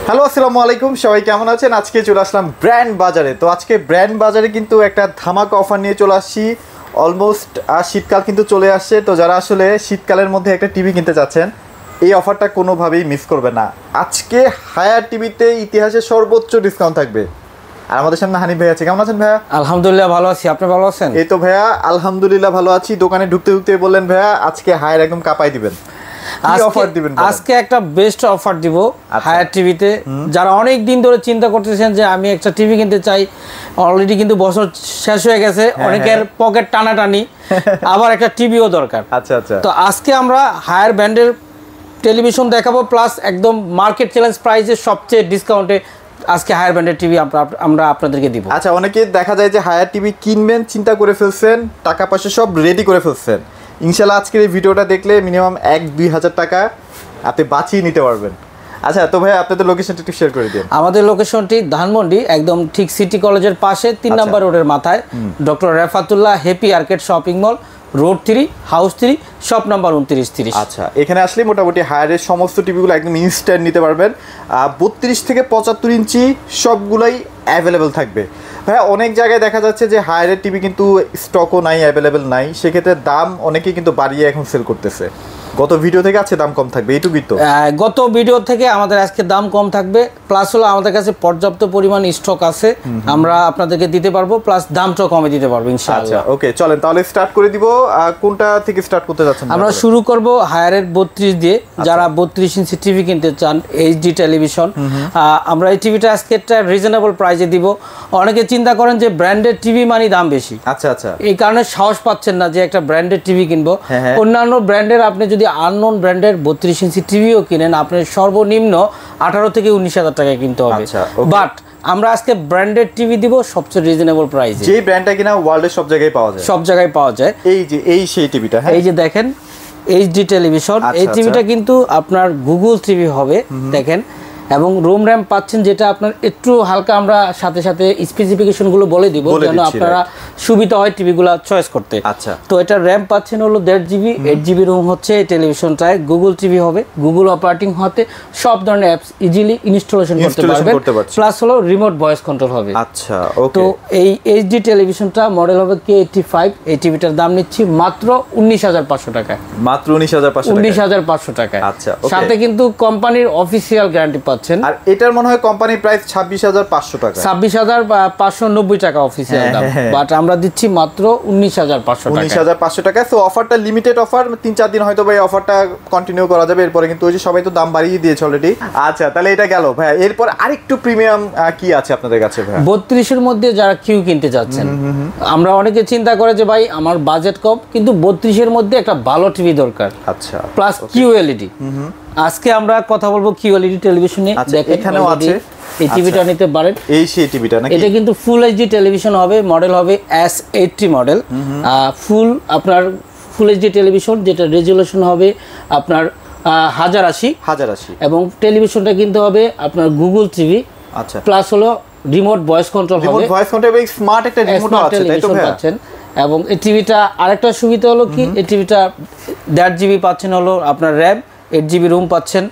Hello আসসালামু আলাইকুম, সবাই কেমন আছেন? আজকে চলে আসলাম ব্র্যান্ড বাজারে। তো আজকে ব্র্যান্ড বাজারে কিন্তু একটা ধামাকা অফার নিয়ে চলে আসছি। অলমোস্ট শীতকাল কিন্তু চলে আসছে। তো যারা আসলে শীতকালের মধ্যে একটা টিভি কিনতে চাচ্ছেন, এই অফারটা কোনোভাবেই মিস করবে না। আজকে হায়ার টিভিতে ইতিহাসে সর্বোচ্চ ডিসকাউন্ট থাকবে। আর আমাদের সামনে হানিফ ভাই আছে। কেমন আছেন ভাইয়া? আলহামদুলিল্লাহ ভালো আছি, আপনি ভালো আছেন? এই তো ভাইয়া আলহামদুলিল্লাহ ভালো আছি। দোকানে ঢুকতে ঢুকতে বললেন ভাইয়া আজকে হায়ার একদম কাঁপাই দিবেন। আজকে একটা বেস্ট অফার দিব হায়ার টিভিতে। যারা অনেক দিন ধরে চিন্তা করতেছেন যে আমি একটা টিভি কিনতে চাই, অলরেডি কিন্তু বছর শেষ হয়ে গেছে, অনেকের পকেট টানাটানি, আবার একটা টিভিও দরকার। আচ্ছা আচ্ছা। তো আজকে আমরা হায়ার ব্র্যান্ডের টেলিভিশন দেখাবো, প্লাস একদম মার্কেট চ্যালেঞ্জ প্রাইসে সবচেয়ে ডিসকাউন্টে আজকে হায়ার ব্র্যান্ডের টিভি আমরা আপনাদেরকে দিব। আচ্ছা, অনেকে দেখা যায় যে হায়ার টিভি কিনবেন চিন্তা করে ফেলছেন, টাকা পয়সা সব রেডি করে ফেলছেন। ইনশাল্লাহ আজকের এই ভিডিওটা দেখলে মিনিমাম 1-2 হাজার টাকা আপনি বাঁচিয়ে নিতে পারবেন। আচ্ছা, তো ভাই আপনাদের লোকেশনটা একটু শেয়ার করে দিন। আমাদের লোকেশনটি ধানমন্ডি, একদম ঠিক সিটি কলেজের পাশে 3 নম্বর রোডের মাথায়, doctor Refatullah happy arcade shopping mall, road 3, house 3, shop number 2930। আচ্ছা, এখানে আসলে মোটামুটি হায়ারের সমস্ত টিভিগুলো একদম ইনস্ট্যান্ট নিতে পারবেন। 32 থেকে 75 ইঞ্চি সবগুলাই অ্যাভেলেবেল থাকবে। ভাইয়া অনেক জায়গায় দেখা যাচ্ছে যে হায়ারের টিভি কিন্তু স্টকও নাই, অ্যাভেলেবেল নাই, সেক্ষেত্রে দাম অনেকেই কিন্তু বাড়িয়ে এখন সেল করতেছে। গত ভিডিও থেকে আছে দাম কম থাকবে, এইটুকুই তো? গত ভিডিও থেকে আমাদের আজকে দাম কম থাকবে, প্লাস হলো আমাদের কাছে পর্যাপ্ত পরিমাণ স্টক আছে, আমরা আপনাদেরকে দিতে পারবো, প্লাস দামটাও কমে দিতে পারবো ইনশাআল্লাহ। আচ্ছা ওকে, চলেন তাহলে স্টার্ট করে দিব। কোনটা থেকে স্টার্ট করতে যাচ্ছেন? আমরা শুরু করব হায়ারের 32 দিয়ে। যারা 32 ইঞ্চি টিভি কিনতে চান, এইচডি টেলিভিশন, আমরা এই টিভিটা আজকে একটা রিজনেবল প্রাইসে দিব। অনেকে চিন্তা করেন যে ব্র্যান্ডেড টিভি মানে দাম বেশি। আচ্ছা আচ্ছা। এই কারণে সাহস পাচ্ছেন না যে একটা ব্র্যান্ডেড টিভি কিনবো। অন্যান্য ব্র্যান্ডের, আপনি যদি আননোন ব্র্যান্ডের 32 ইঞ্চি টিভিও কিনেন, আপনার সর্বনিম্ন 18 থেকে 19 হাজার টাকায় কিনতে হবে। বাট আমরা আজকে ব্র্যান্ডেড টিভি দিব সবচেয়ে রিজনেবল প্রাইসে। যে ব্র্যান্ডটা কিনা ওয়ার্ল্ডের সব জায়গায় পাওয়া যায়, সব জায়গায় পাওয়া যায়। এই সেই টিভিটা। এই যে দেখেন এইচডি টেলিভিশন, এই টিভিটা কিন্তু আপনার গুগল টিভি হবে, দেখেন। এবং রুম র্যাম পাচ্ছেন, যেটা আপনার একটু হালকা আমরা সাথে সাথে স্পেসিফিকেশনগুলো বলে দিব যেন আপনারা সুবিধা হয় টিভিগুলো চয়েস করতে। আচ্ছা, তো এটা র্যাম পাচ্ছেন হলো 1.5 GB, 8 GB রুম হচ্ছে এই টেলিভিশনটায়। গুগল টিভি হবে, গুগল অপারেটিং হতে সব ধরনের অ্যাপস ইজিলি ইনস্টলেশন করতে পারবেন, প্লাস হলো রিমোট ভয়েস কন্ট্রোল হবে। আচ্ছা ওকে। তো এই এইচডি টেলিভিশনটা মডেল হবে K85। এই টিভিটার দাম নিচ্ছি মাত্র 19,500 টাকায়। মাত্র 19,500 টাকা। আচ্ছা, সাথে কিন্তু কোম্পানির অফিসিয়াল গ্যারান্টি পাচ্ছেন। আর এটার মনে হয় কোম্পানি প্রাইস 26,500 টাকা, 26,590 টাকা অফিসিয়াল দাম, বাট আমরা দিচ্ছি মাত্র 19,500 টাকা। সো অফারটা লিমিটেড অফার, 3-4 দিন হয়তো ভাই অফারটা কন্টিনিউ করা যাবে, এরপরে কিন্তু ওই যে সবাই তো দাম বাড়িয়ে দিয়েছে অলরেডি। আচ্ছা, তাহলে এটা গেল ভাই। এরপর আরেকটু প্রিমিয়াম কি আছে আপনাদের কাছে ভাই? 32 এর মধ্যে যারা কিউ কিনতে যাচ্ছেন, আমরা অনেকে চিন্তা করে যে ভাই আমার বাজেট কম, কিন্তু 32 এর মধ্যে একটা ভালো টিভি দরকার। আচ্ছা, প্লাস কিউএলইডি। আজকে আমরা কথা বলবো কিউএলইডি টেলিভিশনে। এখানেও আছে, এই টিভিটা নিতে পারেন। এই সেই টিভিটা নাকি? এটা কিন্তু ফুল এইচডি টেলিভিশন হবে, মডেল হবে S80 মডেল। আপনার ফুল এইচডি টেলিভিশন, যেটা রেজুলেশন হবে আপনার 1080, এবং টেলিভিশনটা কিনতে হবে আপনার গুগল টিভি। আচ্ছা, প্লাস হলো রিমোট ভয়েস কন্ট্রোল হবে, ভয়েস কন্ট্রোল এবং স্মার্ট একটা রিমোট আছে, তাই তো ভাই? এবং এই টিভিটা আরেকটা সুবিধা হলো কি, এই টিভিটা 1.5 GB পাচ্ছেন হলো আপনার র্যাম, 8 GB রুম পাচ্ছেন।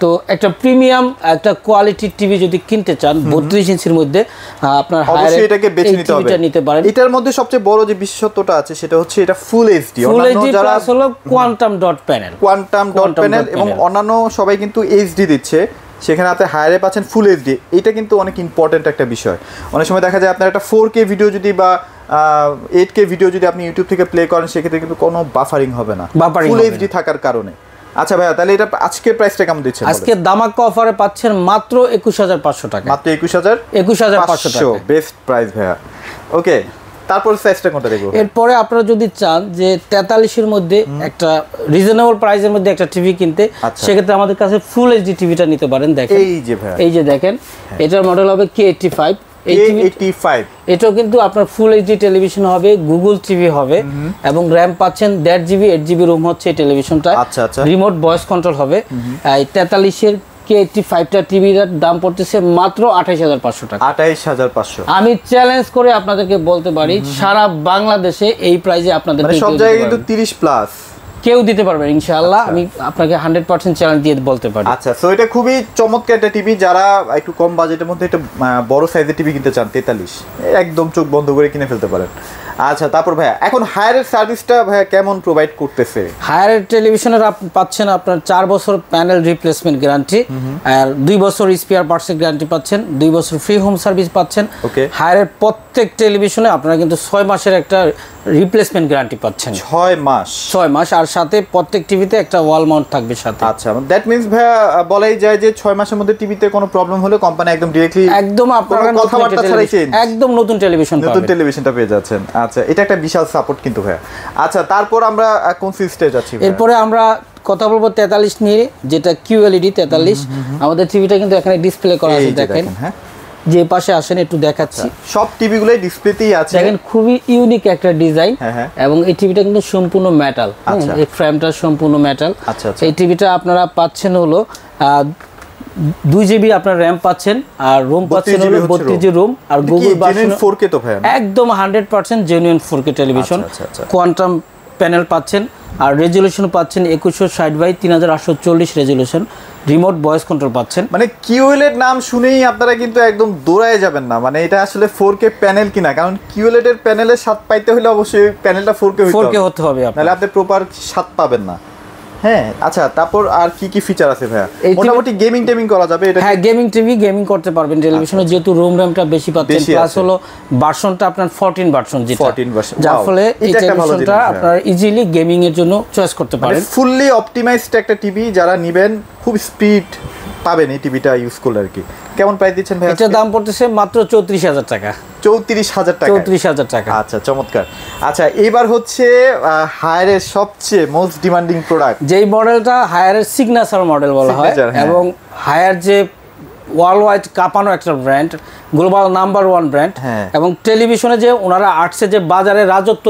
তো একটা প্রিমিয়াম একটা কোয়ালিটির টিভি যদি কিনতে চান 32 ইঞ্চির মধ্যে, আপনার অবশ্যই এটাকে বেছে নিতে হবে। নিতে পারেন। এটার মধ্যে সবচেয়ে বড় যে বিশেষত্বটা আছে সেটা হচ্ছে এটা ফুল এইচডি, প্লাস হলো কোয়ান্টাম ডট প্যানেল, এবং অন্যান্য সবাই কিন্তু এইচডি দিচ্ছে, সেখানে আপনি হায়ারে পাচ্ছেন ফুল এইচডি। এটা কিন্তু অনেক ইম্পর্টেন্ট একটা বিষয়। অনেক সময় দেখা যায় আপনার একটা 4K ভিডিও যদি বা 8K ভিডিও যদি আপনি ইউটিউব থেকে প্লে করেন, সেক্ষেত্রে কিন্তু কোনো বাফারিং হবে না ফুল এইচডি থাকার কারণে। আচ্ছা ভাইয়া, তাহলে এটা আজকে প্রাইসটা কেমন দিচ্ছেন? আজকে দামাকা অফারে পাচ্ছেন মাত্র 21,500 টাকা। মাত্র 21,500 টাকা, বেস্ট প্রাইস ভাইয়া। ওকে, তারপর সাইজটা কোনটা দেখব? এরপরে আপনারা যদি চান যে 43 এর মধ্যে একটা রিজনেবল প্রাইসের মধ্যে একটা টিভি কিনতে, সেক্ষেত্রে আমাদের কাছে ফুল এইচডি টিভিটা নিতে পারেন। দেখেন এই যে দেখেন, এটার মডেল হবে K85। এটাও কিন্তু আপনার ফুল এইচডি টেলিভিশন হবে, গুগল টিভি হবে, এবং র্যাম পাচ্ছেন 1.5 GB, 8 GB রুম হচ্ছে এই টেলিভিশনটা। রিমোট ভয়েস কন্ট্রোল হবে। এই 43 এর K85টা টিভির দাম পড়তেছে মাত্র 28,500 টাকা। 28,500। আমি চ্যালেঞ্জ করে আপনাদেরকে বলতে পারি সারা বাংলাদেশে এই প্রাইসে আপনাদের সব জায়গায় কিন্তু 30 প্লাস কেউ দিতে পারবে ইনশাআল্লাহ। আমি আপনাকে 100% চ্যালেঞ্জ দিয়ে বলতে পারি। আচ্ছা, সো এটা খুবই চমৎকার একটা টিভি। যারা একটু কম বাজেটের মধ্যে একটা বড় সাইজের টিভি কিনতে চান 43, একদম চোখ বন্ধ করে কিনে ফেলতে পারেন। আচ্ছা, তারপর ভাইয়া এখন হায়ারের সার্ভিসটা ভাইয়া কেমন প্রোভাইড করতেছে? হায়ারের টেলিভিশনের পাচ্ছেন আপনার 4 বছর প্যানেল রিপ্লেসমেন্ট গ্যারান্টি, আর 2 বছর স্পেয়ার পার্টসের গ্যারান্টি পাচ্ছেন, 2 বছর ফ্রি হোম সার্ভিস পাচ্ছেন। হায়ারের প্রত্যেক টেলিভিশনে আপনারা কিন্তু 6 মাসের একটা রিপ্লেসমেন্ট গ্যারান্টি পাচ্ছেন। 6 মাস, আর সাথে প্রত্যেক টিভিতে একটা ওয়াল মাউন্ট থাকবে সাথে। আচ্ছা, দ্যাট মিন্স ভাইয়া বলাই যায় যে 6 মাসের মধ্যে টিভিতে কোনো প্রবলেম হলে কোম্পানি একদম ডিরেক্টলি একদম আপনারা কথাবার্তা ছাড়াই একদম নতুন টেলিভিশনটা পেয়ে যাচ্ছেন। আচ্ছা, এটা একটা বিশাল সাপোর্ট কিন্তু ভাইয়া। আচ্ছা, তারপর আমরা কোন সিস্টেমে যাচ্ছি? এরপরে আমরা কথা বলবো 43 নিয়ে, যেটা QLED 43। আমাদের টিভিটা কিন্তু এখানে ডিসপ্লে করা আছে, দেখেন। হ্যাঁ, যে পাশে আসেন একটু দেখাচ্ছি। সব টিভিগুলোই ডিসপ্লেতেই আছে, দেখেন খুবই ইউনিক একটা ডিজাইন। এবং এই টিভিটা কিন্তু সম্পূর্ণ মেটাল, এই ফ্রেমটা সম্পূর্ণ মেটাল। এই টিভিটা আপনারা পাচ্ছেন হলো 2 GB আপনার র্যাম পাচ্ছেন, আর রুম পাচ্ছেন হলো 32 GB রুম, আর গুগল ভার্সন 4K তো ভাই একদম 100% genuine 4K television. Quantum panel পাচ্ছেন, আর রেজুলেশন পাচ্ছেন 2160x3840 resolution. Remote voice control পাচ্ছেন। মানে QLED নাম শুনেই আপনারা কিন্তু একদম দৌড়ায় যাবেন না, মানে এটা আসলে 4K প্যানেল কিনা, কারণ QLED এর প্যানেলের স্বাদ পাইতে হলে অবশ্যই প্যানেলটা 4K হতে হবে, নাহলে আপনি প্রপার স্বাদ পাবেন না। হ্যাঁ, আচ্ছা, তারপর আর কি কি ফিচার আছে ভাইয়া? মোটামুটি গেমিং করা যাবে এটা? হ্যাঁ, গেমিং করতে পারবেন টেলিভিশনে, যেহেতু রুম র্যামটা বেশি পাচ্ছেন, প্লাস হলো ভার্সনটা আপনার 14 ভার্সন, যেটা 14 ভার্সন, যার ফলে এই টেলিভিশনটা আপনারা ইজিলি গেমিং এর জন্য চয়েস করতে পারেন। ফুললি অপটিমাইজড একটা টিভি, যারা নেবেন খুব স্পিড পাবেন এই টিভিটা ইউজ করলে আর কি। কেমন প্রাইস দিচ্ছেন ভাই? এটার দাম পড়তেছে মাত্র 34,000 টাকা। 34,000 টাকা? 34,000 টাকা। আচ্ছা, চমৎকার। আচ্ছা, এবার হচ্ছে হায়ারের সবচেয়ে মোস্ট ডিমান্ডিং প্রোডাক্ট, যেই মডেলটা হায়ারের সিগনেচার মডেল বলা হয়, এবং হায়ার যে ওয়ার্ল্ড ওয়াইড কাঁপানো একটা ব্র্যান্ড, গ্লোবাল নাম্বার 1 ব্র্যান্ড, এবং টেলিভিশনে যে ওনারা আসছে যে বাজারে রাজত্ব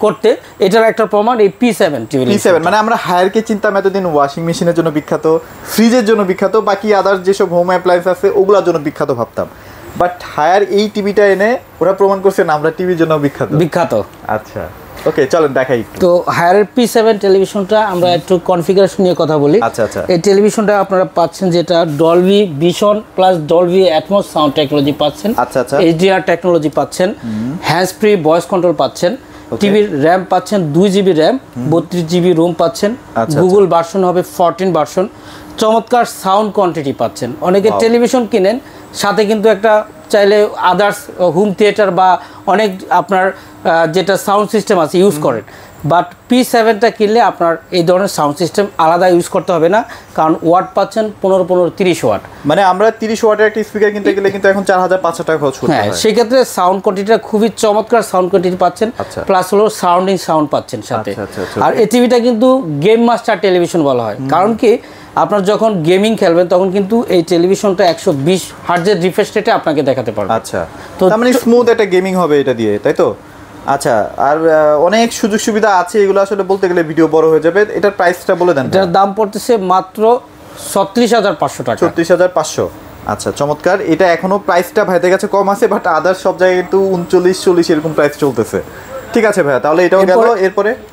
করতে, এটার একটা প্রমাণ এই P7 টিভি। P7 মানে আমরা হায়ারকে চিন্তাম এতদিন ওয়াশিং মেশিনের জন্য বিখ্যাত, ফ্রিজের জন্য বিখ্যাত, বাকি আদার্স যেসব হোম অ্যাপ্লায়েন্স আছে ওগুলোর জন্য বিখ্যাত ভাবতাম, বাট হায়ার এই টিভিটা এনে ওরা প্রমাণ করছে না আমরা টিভির জন্য বিখ্যাত। আচ্ছা, ওকে, চলেন দেখাই একটু। তো হায়ারের P7 টেলিভিশনটা আমরা একটু কনফিগারেশন নিয়ে কথা বলি। আচ্ছা আচ্ছা, এই টেলিভিশনটা আপনারা পাচ্ছেন যেটা Dolby vision plus Dolby atoms sound technology পাচ্ছেন। আচ্ছা আচ্ছা, HDR টেকনোলজি পাচ্ছেন, হ্যান্ডস ফ্রি ভয়েস কন্ট্রোল পাচ্ছেন, টিভির র্যাম পাচ্ছেন 2 GB র্যাম, 32 GB রুম পাচ্ছেন, গুগল ভার্সন হবে 14 ভার্সন, চমৎকার সাউন্ড কোয়ান্টিটি পাচ্ছেন। অনেকে টেলিভিশন কিনেন, সাথে কিন্তু একটা চাইলে আদার্স হোম থিয়েটার বা অনেক আপনার যেটা সাউন্ড সিস্টেম আছে ইউজ করেন, বাট P7টা কিনলে আপনার এই ধরনের সাউন্ড সিস্টেম আলাদা ইউজ করতে হবে না, কারণ ওয়াট পাচ্ছেন 15-30 ওয়াট। মানে আমরা 30 ওয়াটের একটা স্পিকার কিনতে গেলে কিন্তু এখন 4,500 টাকা খরচ করতে হয়। হ্যাঁ, সেই ক্ষেত্রে সাউন্ড কোয়ান্টিটিটা খুবই চমৎকার সাউন্ড কোয়ান্টিটি পাচ্ছেন, প্লাস হলো সাউন্ডিং সাউন্ড পাচ্ছেন সাথে। আর এই টিভিটা কিন্তু গেম মাস্টার টেলিভিশন বলা হয়, কারণ কি আপনার যখন গেমিং খেলবেন তখন কিন্তু এই টেলিভিশনটা 120 হার্টজের রিফ্রেশ রেটে আপনাকে দেখাতে পারবে। আচ্ছা, তো তার মানে স্মুথ একটা গেমিং হবে এটা দিয়ে, তাই তো? আচ্ছা, আর অনেক সুযোগ সুবিধা আছে, এগুলো আসলে বলতে গেলে ভিডিও বড় হয়ে যাবে। এটার প্রাইসটা বলে দেন। এটার দাম পড়তেছে মাত্র 36,500 টাকা। 36,500। আচ্ছা, চমৎকার। এটা এখনো প্রাইসটা ভাইদের কাছে কম আছে, বাট আদার সব জায়গায় কিন্তু 39-40 এরকম প্রাইস চলতেছে। ঠিক আছে ভাইয়া, তাহলে এটাও গেল।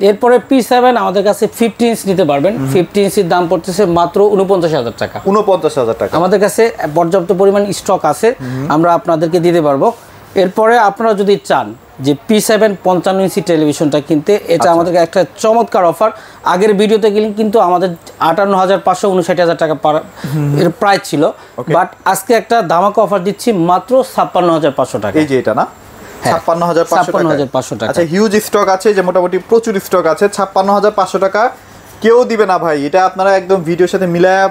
এরপরে P7 আমাদের কাছে 50 ইঞ্চ নিতে পারবেন। 50 ইঞ্চির দাম পড়তেছে মাত্র 49,000 টাকা। 49,000 টাকা। আমাদের কাছে পর্যাপ্ত পরিমাণ স্টক আছে, আমরা আপনাদেরকে দিতে পারবো। এরপরে আপনারা যদি চান যে P7 55 ইঞ্চি টেলিভিশনটা কিনতে, এটা আমাদের একটা চমৎকার অফার। আগের ভিডিওতে কিন্তু আমাদের 58,500 59,000 টাকা এর প্রাইস ছিল, বাট আজকে একটা ধামাকা অফার দিচ্ছি মাত্র 56,500 টাকা। এই যে এটা না, 56,500 টাকা। আচ্ছা, হিউজ স্টক আছে, যে মোটামুটি প্রচুর স্টক আছে। 56,500 টাকা কেউ দিবে না ভাই, এটা আপনারা একদম ভিডিওর সাথে মিলায়া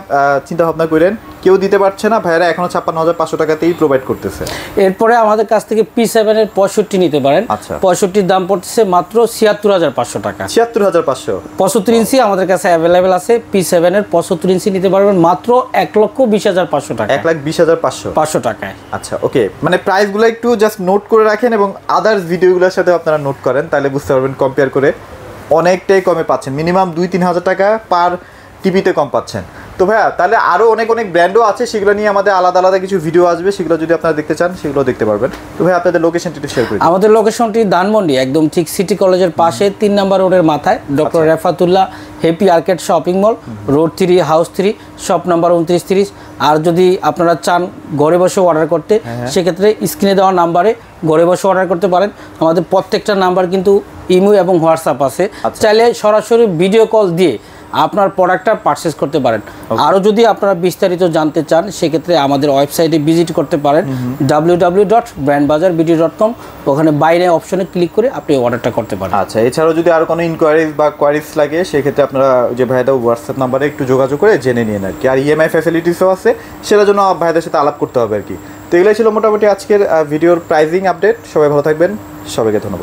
চিন্তা ভাবনা করেন। কেউ দিতে পারছে না, ভাইরা এখনো 56,500 টাকাতেই প্রোভাইড করতেছে। এরপরে আমাদের কাছ থেকে P7 এর 65 নিতে পারেন। 65 দাম পড়তেছে মাত্র 76,500 টাকা। 76,500। 65 ইঞ্চি আমাদের কাছে অ্যাভেলেবেল আছে। P7 এর 65 ইঞ্চি নিতে পারবেন মাত্র 1,20,500 টাকা। 1,20,500 টাকায়। আচ্ছা, ওকে, মানে প্রাইসগুলো একটু জাস্ট নোট করে রাখেন এবং আদার্স ভিডিওগুলোর সাথে আপনারা নোট করেন, তাহলে বুঝতে পারবেন কম্পেয়ার করে অনেকটাই কমে পাচ্ছেন। মিনিমাম 2-3 হাজার টাকা পার টিভিতে কম পাচ্ছেন। তো ভাইয়া তাহলে আরো অনেক অনেক ব্র্যান্ডও আছে, সেগুলো নিয়ে আমাদের আলাদা আলাদা কিছু ভিডিও আসবে, সেগুলো যদি আপনারা দেখতে চান সেগুলো দেখতে পারবেন। তো ভাই আপনাদের লোকেশনটি একটু শেয়ার করুন। আমাদের লোকেশনটি ধানমন্ডি, একদম ঠিক সিটি কলেজের পাশে 3 নম্বর রোডের মাথায়, doctor Refatullah happy arcade shopping mall, road 3, house 3, shop number 2930। আর যদি আপনারা চান ঘরে বসে অর্ডার করতে, সেক্ষেত্রে স্ক্রিনে দেওয়া নাম্বারে ঘরে বসে অর্ডার করতে পারেন। আমাদের প্রত্যেকটা নাম্বার কিন্তু ইমো এবং হোয়াটসঅ্যাপ আছে, চাইলে সরাসরি ভিডিও কল দিয়ে আপনার প্রোডাক্টটা পারচেজ করতে পারেন। আরও যদি আপনারা বিস্তারিত জানতে চান, সেক্ষেত্রে আমাদের ওয়েবসাইটে ভিজিট করতে পারেন www.brandbazarbd.com। ওখানে বাইরে অপশনে ক্লিক করে আপনি অর্ডারটা করতে পারেন। আচ্ছা, এছাড়াও যদি আরও কোনো ইনকোয়ারিজ বা কোয়ারিজ লাগে, সেক্ষেত্রে আপনারা যে ভাইদের হোয়াটসঅ্যাপ নাম্বারে একটু যোগাযোগ করে জেনে নিন আর কি। আর ইএমআই ফ্যাসিলিটিসও আছে, সেটার জন্য ভাইদের সাথে আলাপ করতে হবে আর কি। তো এগুলোই ছিল মোটামুটি আজকের ভিডিওর প্রাইজিং আপডেট। সবাই ভালো থাকবেন, সবাইকে ধন্যবাদ।